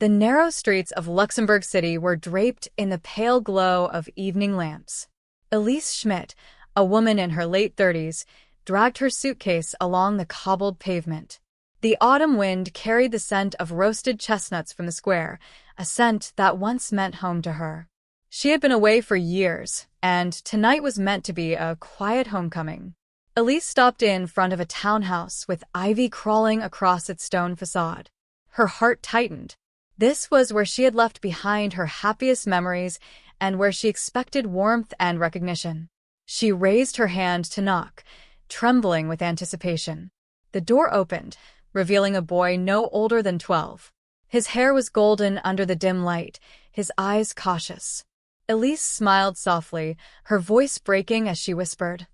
The narrow streets of Luxembourg City were draped in the pale glow of evening lamps. Elise Schmidt, a woman in her late 30s, dragged her suitcase along the cobbled pavement. The autumn wind carried the scent of roasted chestnuts from the square, a scent that once meant home to her. She had been away for years, and tonight was meant to be a quiet homecoming. Elise stopped in front of a townhouse with ivy crawling across its stone facade. Her heart tightened. This was where she had left behind her happiest memories and where she expected warmth and recognition. She raised her hand to knock, trembling with anticipation. The door opened, revealing a boy no older than 12. His hair was golden under the dim light, his eyes cautious. Elise smiled softly, her voice breaking as she whispered,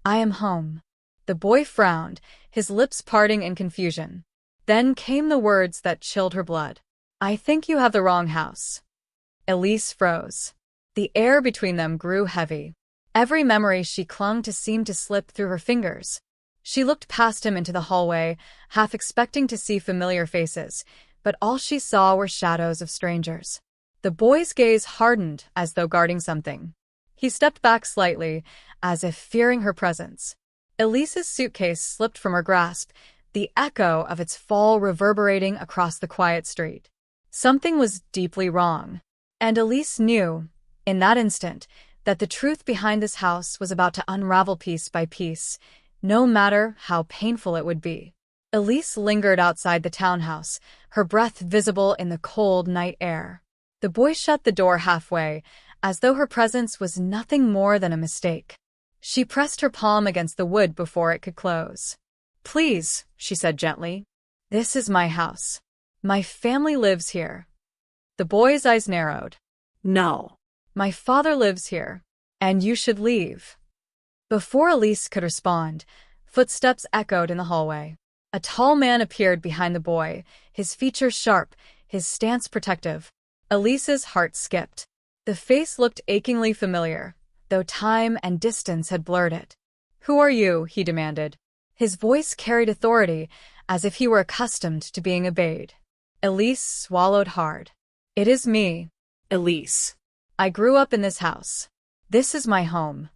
"I am home." The boy frowned, his lips parting in confusion. Then came the words that chilled her blood. "I think you have the wrong house." Elise froze. The air between them grew heavy. Every memory she clung to seemed to slip through her fingers. She looked past him into the hallway, half expecting to see familiar faces, but all she saw were shadows of strangers. The boy's gaze hardened as though guarding something. He stepped back slightly, as if fearing her presence. Elise's suitcase slipped from her grasp, the echo of its fall reverberating across the quiet street. Something was deeply wrong, and Elise knew, in that instant, that the truth behind this house was about to unravel piece by piece, no matter how painful it would be. Elise lingered outside the townhouse, her breath visible in the cold night air. The boy shut the door halfway, as though her presence was nothing more than a mistake. She pressed her palm against the wood before it could close. "Please," she said gently. "This is my house. My family lives here." The boy's eyes narrowed. "No. My father lives here, and you should leave." Before Elise could respond, footsteps echoed in the hallway. A tall man appeared behind the boy, his features sharp, his stance protective. Elise's heart skipped. The face looked achingly familiar, though time and distance had blurred it. "Who are you?" he demanded. His voice carried authority, as if he were accustomed to being obeyed. Elise swallowed hard. "It is me, Elise. I grew up in this house. This is my home."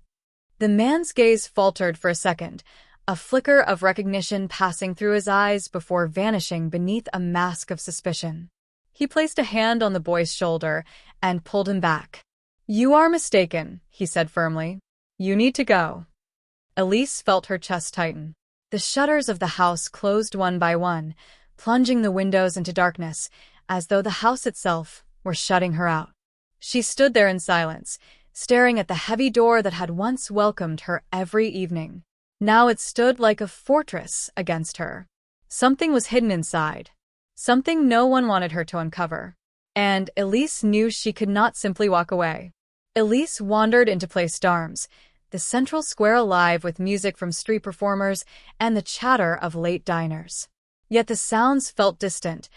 The man's gaze faltered for a second, a flicker of recognition passing through his eyes before vanishing beneath a mask of suspicion. He placed a hand on the boy's shoulder and pulled him back. "You are mistaken," he said firmly. "You need to go." Elise felt her chest tighten. The shutters of the house closed one by one, plunging the windows into darkness, as though the house itself were shutting her out. She stood there in silence, staring at the heavy door that had once welcomed her every evening. Now it stood like a fortress against her. Something was hidden inside. Something no one wanted her to uncover. And Elise knew she could not simply walk away. Elise wandered into Place d'Armes, the central square alive with music from street performers and the chatter of late diners. Yet the sounds felt distant,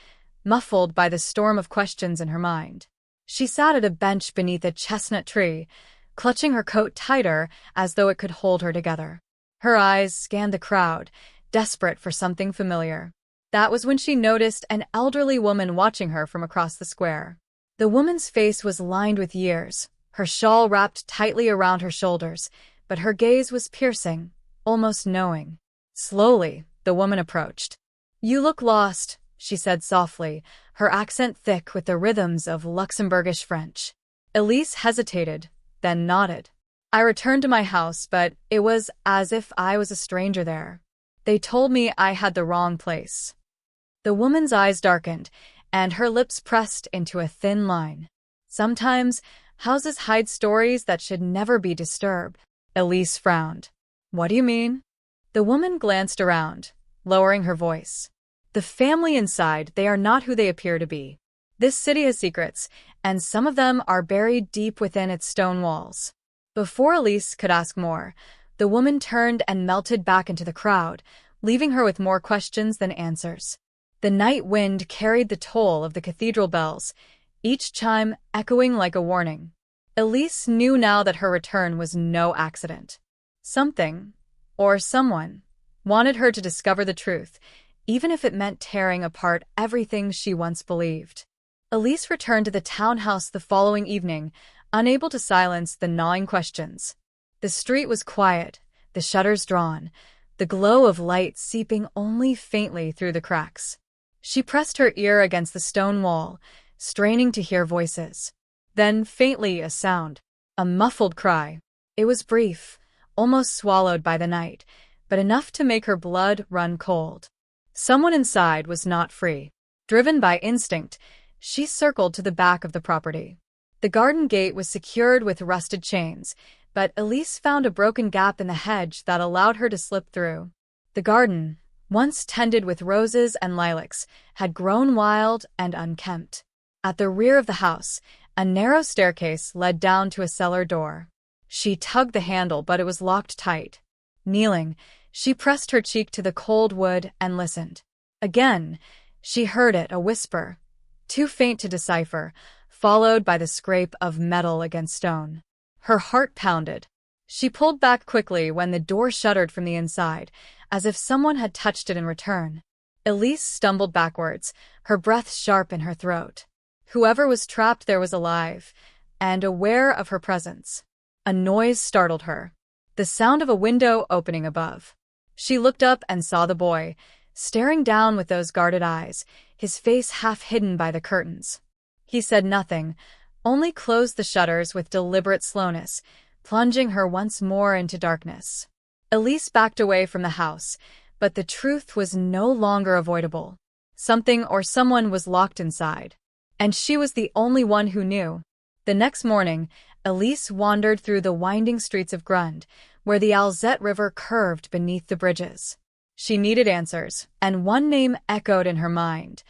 muffled by the storm of questions in her mind. She sat at a bench beneath a chestnut tree, clutching her coat tighter as though it could hold her together. Her eyes scanned the crowd, desperate for something familiar. That was when she noticed an elderly woman watching her from across the square. The woman's face was lined with years, her shawl wrapped tightly around her shoulders, but her gaze was piercing, almost knowing. Slowly, the woman approached. "You look lost," she said softly, her accent thick with the rhythms of Luxembourgish French. Elise hesitated, then nodded. "I returned to my house, but it was as if I was a stranger there. They told me I had the wrong place." The woman's eyes darkened, and her lips pressed into a thin line. Sometimes, houses hide stories that should never be disturbed. Elise frowned. "What do you mean?" The woman glanced around, lowering her voice. "The family inside, they are not who they appear to be. This city has secrets, and some of them are buried deep within its stone walls." Before Elise could ask more, the woman turned and melted back into the crowd, leaving her with more questions than answers. The night wind carried the toll of the cathedral bells, each chime echoing like a warning. Elise knew now that her return was no accident. Something, or someone, wanted her to discover the truth, even if it meant tearing apart everything she once believed. Elise returned to the townhouse the following evening, unable to silence the gnawing questions. The street was quiet, the shutters drawn, the glow of light seeping only faintly through the cracks. She pressed her ear against the stone wall, straining to hear voices. Then, faintly, a sound. A muffled cry. It was brief, almost swallowed by the night, but enough to make her blood run cold. Someone inside was not free. Driven by instinct, she circled to the back of the property. The garden gate was secured with rusted chains, but Elise found a broken gap in the hedge that allowed her to slip through. The garden, once tended with roses and lilacs, had grown wild and unkempt. At the rear of the house, a narrow staircase led down to a cellar door. She tugged the handle, but it was locked tight. Kneeling, she pressed her cheek to the cold wood and listened. Again, she heard it, a whisper, too faint to decipher, followed by the scrape of metal against stone. Her heart pounded. She pulled back quickly when the door shuddered from the inside, as if someone had touched it in return. Elise stumbled backwards, her breath sharp in her throat. Whoever was trapped there was alive, and aware of her presence. A noise startled her. The sound of a window opening above. She looked up and saw the boy, staring down with those guarded eyes, his face half hidden by the curtains. He said nothing, only closed the shutters with deliberate slowness, plunging her once more into darkness. Elise backed away from the house, but the truth was no longer avoidable. Something or someone was locked inside, and she was the only one who knew. The next morning, Elise wandered through the winding streets of Grund, where the Alzette River curved beneath the bridges. She needed answers, and one name echoed in her mind.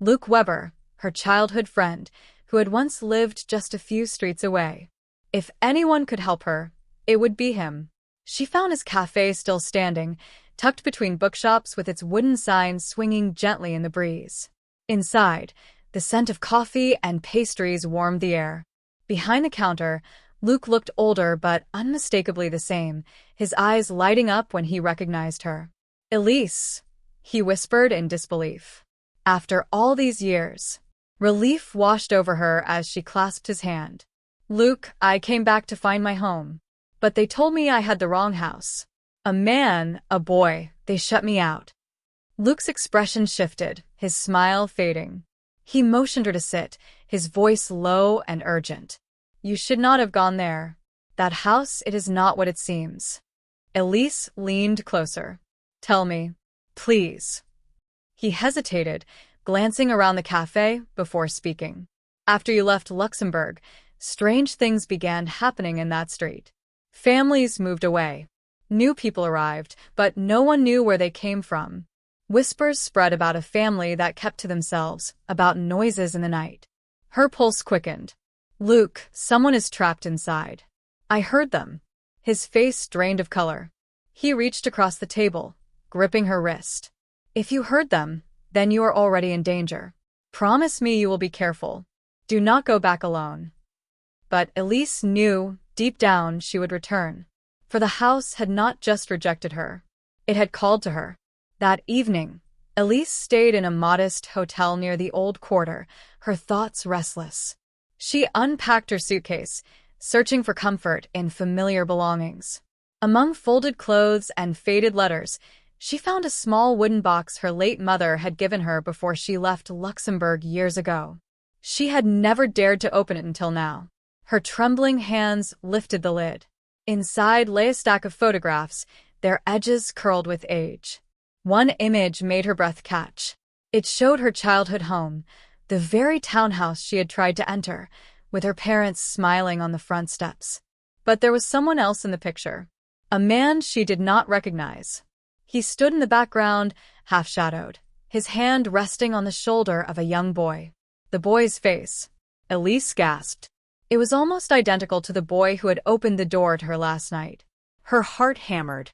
Luke Weber, her childhood friend, who had once lived just a few streets away. If anyone could help her, it would be him. She found his cafe still standing, tucked between bookshops with its wooden sign swinging gently in the breeze. Inside, the scent of coffee and pastries warmed the air. Behind the counter, Luke looked older but unmistakably the same, his eyes lighting up when he recognized her. "Elise," he whispered in disbelief. After all these years. Relief washed over her as she clasped his hand. "Luke, I came back to find my home. But they told me I had the wrong house. A man, a boy, they shut me out." Luke's expression shifted, his smile fading. He motioned her to sit, his voice low and urgent. "You should not have gone there. That house, it is not what it seems." Elise leaned closer. "Tell me, please." He hesitated, glancing around the cafe before speaking. "After you left Luxembourg, strange things began happening in that street. Families moved away. New people arrived, but no one knew where they came from. Whispers spread about a family that kept to themselves, about noises in the night." Her pulse quickened. "Luke, someone is trapped inside. I heard them." His face drained of color. He reached across the table, gripping her wrist. "If you heard them, then you are already in danger. Promise me you will be careful. Do not go back alone." But Elise knew, deep down, she would return. For the house had not just rejected her. It had called to her. That evening, Elise stayed in a modest hotel near the old quarter, her thoughts restless. She unpacked her suitcase, searching for comfort in familiar belongings. Among folded clothes and faded letters, she found a small wooden box her late mother had given her before she left Luxembourg years ago. She had never dared to open it until now. Her trembling hands lifted the lid. Inside lay a stack of photographs, their edges curled with age. One image made her breath catch. It showed her childhood home, the very townhouse she had tried to enter, with her parents smiling on the front steps. But there was someone else in the picture. A man she did not recognize. He stood in the background, half-shadowed, his hand resting on the shoulder of a young boy. The boy's face. Elise gasped. It was almost identical to the boy who had opened the door to her last night. Her heart hammered.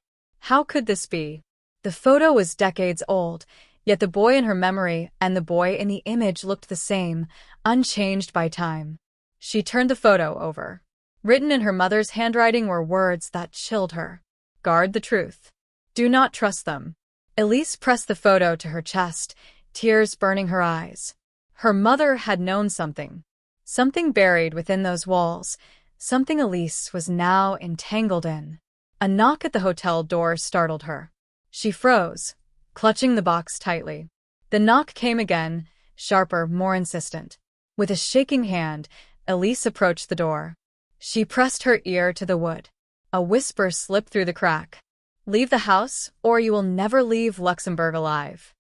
How could this be? The photo was decades old, yet the boy in her memory and the boy in the image looked the same, unchanged by time. She turned the photo over. Written in her mother's handwriting were words that chilled her. "Guard the truth. Do not trust them." Elise pressed the photo to her chest, tears burning her eyes. Her mother had known something. Something buried within those walls. Something Elise was now entangled in. A knock at the hotel door startled her. She froze, clutching the box tightly. The knock came again, sharper, more insistent. With a shaking hand, Elise approached the door. She pressed her ear to the wood. A whisper slipped through the crack. "Leave the house, or you will never leave Luxembourg alive."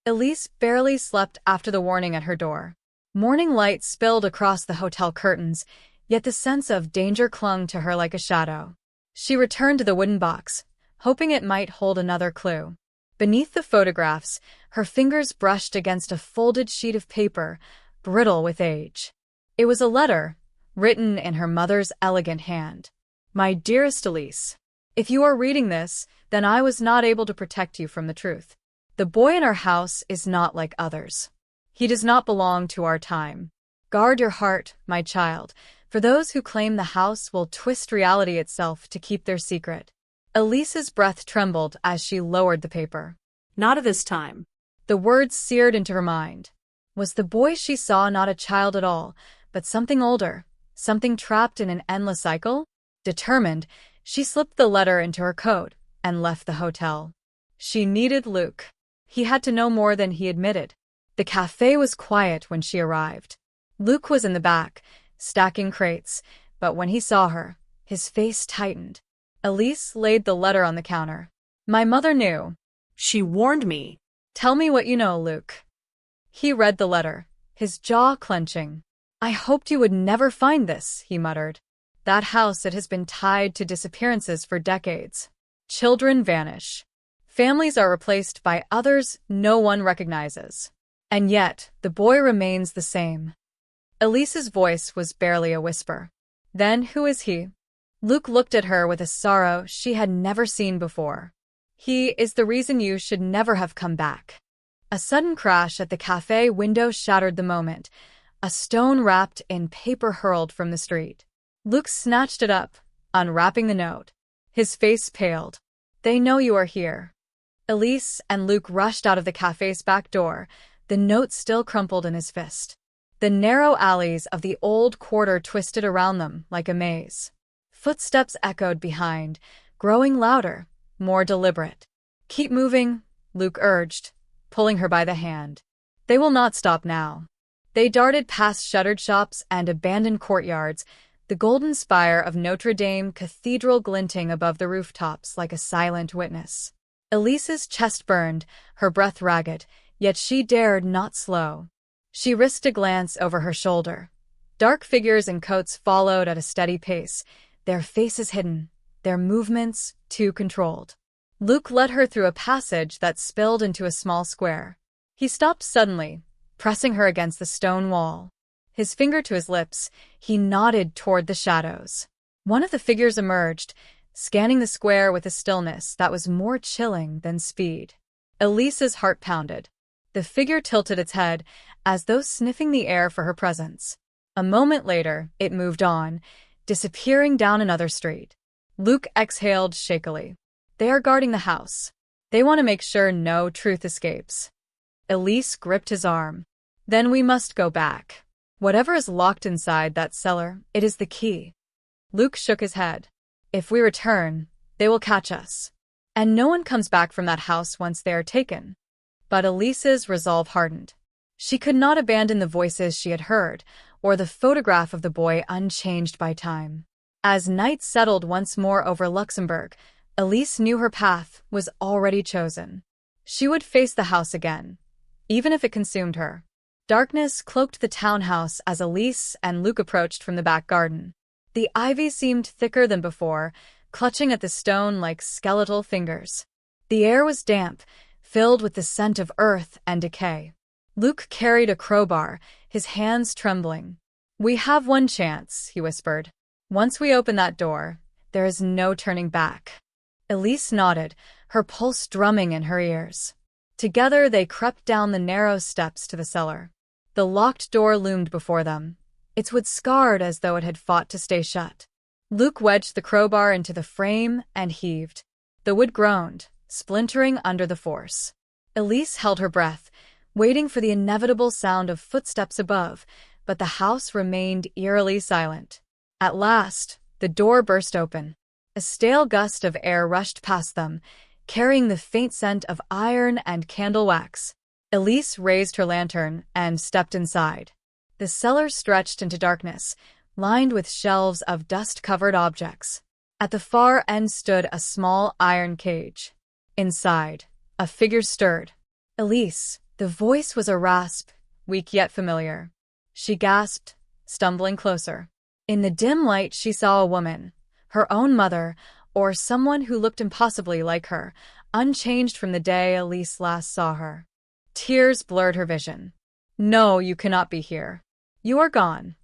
Elise barely slept after the warning at her door. Morning light spilled across the hotel curtains, yet the sense of danger clung to her like a shadow. She returned to the wooden box, hoping it might hold another clue. Beneath the photographs, her fingers brushed against a folded sheet of paper, brittle with age. It was a letter, written in her mother's elegant hand. "My dearest Elise, if you are reading this, then I was not able to protect you from the truth. The boy in our house is not like others. He does not belong to our time. Guard your heart, my child, for those who claim the house will twist reality itself to keep their secret." Elise's breath trembled as she lowered the paper. Not at this time. The words seared into her mind. Was the boy she saw not a child at all, but something older, something trapped in an endless cycle? Determined, she slipped the letter into her coat and left the hotel. She needed Luc. He had to know more than he admitted. The cafe was quiet when she arrived. Luc was in the back, stacking crates, but when he saw her, his face tightened. Elise laid the letter on the counter. "My mother knew. She warned me." "Tell me what you know, Luc." He read the letter, his jaw clenching. "I hoped you would never find this," he muttered. "That house, it has been tied to disappearances for decades. Children vanish. Families are replaced by others no one recognizes. And yet, the boy remains the same." Elise's voice was barely a whisper. "Then who is he?" Luc looked at her with a sorrow she had never seen before. "He is the reason you should never have come back." A sudden crash at the cafe window shattered the moment. A stone wrapped in paper hurled from the street. Luc snatched it up, unwrapping the note. His face paled. "They know you are here." Elise and Luc rushed out of the cafe's back door, the note still crumpled in his fist. The narrow alleys of the old quarter twisted around them like a maze. Footsteps echoed behind, growing louder, more deliberate. "Keep moving," Luc urged, pulling her by the hand. "They will not stop now." They darted past shuttered shops and abandoned courtyards, the golden spire of Notre Dame Cathedral glinting above the rooftops like a silent witness. Elise's chest burned, her breath ragged, yet she dared not slow. She risked a glance over her shoulder. Dark figures in coats followed at a steady pace, their faces hidden, their movements too controlled. Luc led her through a passage that spilled into a small square. He stopped suddenly, pressing her against the stone wall. His finger to his lips, he nodded toward the shadows. One of the figures emerged, scanning the square with a stillness that was more chilling than speed. Elise's heart pounded. The figure tilted its head, as though sniffing the air for her presence. A moment later, it moved on, disappearing down another street. Luc exhaled shakily. "They are guarding the house. They want to make sure no truth escapes." Elise gripped his arm. "Then we must go back. Whatever is locked inside that cellar, it is the key." Luc shook his head. "If we return, they will catch us. And no one comes back from that house once they are taken." But Elise's resolve hardened. She could not abandon the voices she had heard, or the photograph of the boy unchanged by time. As night settled once more over Luxembourg, Elise knew her path was already chosen. She would face the house again, even if it consumed her. Darkness cloaked the townhouse as Elise and Luc approached from the back garden. The ivy seemed thicker than before, clutching at the stone like skeletal fingers. The air was damp, filled with the scent of earth and decay. Luc carried a crowbar, his hands trembling. "We have one chance," he whispered. "Once we open that door, there is no turning back." Elise nodded, her pulse drumming in her ears. Together they crept down the narrow steps to the cellar. The locked door loomed before them, its wood scarred as though it had fought to stay shut. Luc wedged the crowbar into the frame and heaved. The wood groaned, splintering under the force. Elise held her breath, waiting for the inevitable sound of footsteps above, but the house remained eerily silent. At last, the door burst open. A stale gust of air rushed past them, carrying the faint scent of iron and candle wax. Elise raised her lantern and stepped inside. The cellar stretched into darkness, lined with shelves of dust-covered objects. At the far end stood a small iron cage. Inside, a figure stirred. Elise. The voice was a rasp, weak yet familiar. She gasped, stumbling closer. In the dim light she saw a woman, her own mother, or someone who looked impossibly like her, unchanged from the day Elise last saw her. Tears blurred her vision. "No, you cannot be here. You are gone."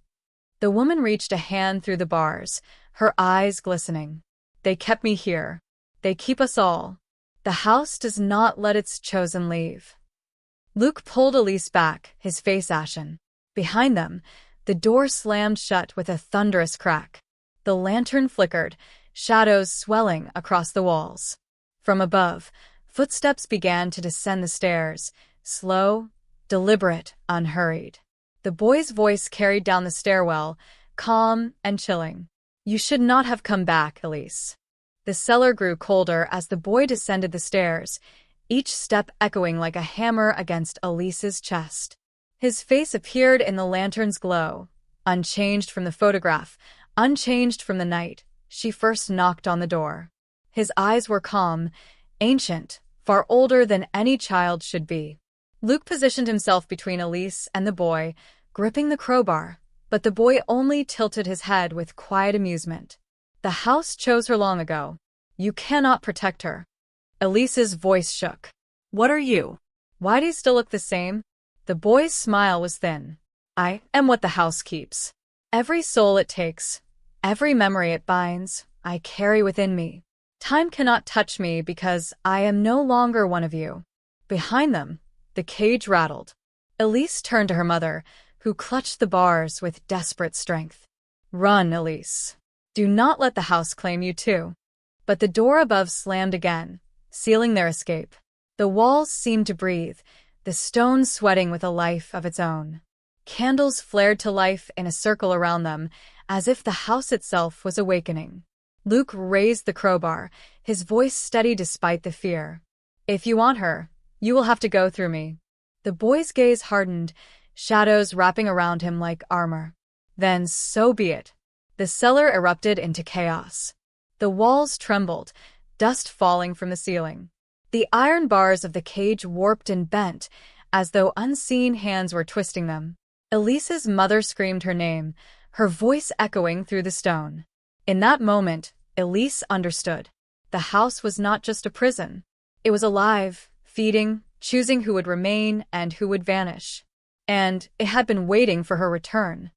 The woman reached a hand through the bars, her eyes glistening. "They kept me here. They keep us all. The house does not let its chosen leave." Luke pulled Elise back, his face ashen. Behind them, the door slammed shut with a thunderous crack. The lantern flickered, shadows swelling across the walls. From above, footsteps began to descend the stairs, slow, deliberate, unhurried. The boy's voice carried down the stairwell, calm and chilling. "You should not have come back, Elise." The cellar grew colder as the boy descended the stairs, each step echoing like a hammer against Elise's chest. His face appeared in the lantern's glow, unchanged from the photograph, unchanged from the night she first knocked on the door. His eyes were calm, ancient, far older than any child should be. Luke positioned himself between Elise and the boy, gripping the crowbar, but the boy only tilted his head with quiet amusement. "The house chose her long ago. You cannot protect her." Elise's voice shook. What are you? "Why do you still look the same?" The boy's smile was thin. "I am what the house keeps. Every soul it takes, every memory it binds, I carry within me. Time cannot touch me because I am no longer one of you." Behind them, the cage rattled. Elise turned to her mother, who clutched the bars with desperate strength. "Run, Elise. Do not let the house claim you too." But the door above slammed again, sealing their escape. The walls seemed to breathe, the stone sweating with a life of its own. Candles flared to life in a circle around them, as if the house itself was awakening. Luke raised the crowbar, his voice steady despite the fear. "If you want her, you will have to go through me." The boy's gaze hardened, shadows wrapping around him like armor. "Then so be it." The cellar erupted into chaos. The walls trembled, dust falling from the ceiling. The iron bars of the cage warped and bent, as though unseen hands were twisting them. Elise's mother screamed her name, her voice echoing through the stone. In that moment, Elise understood. The house was not just a prison. It was alive, feeding, choosing who would remain and who would vanish. And it had been waiting for her return.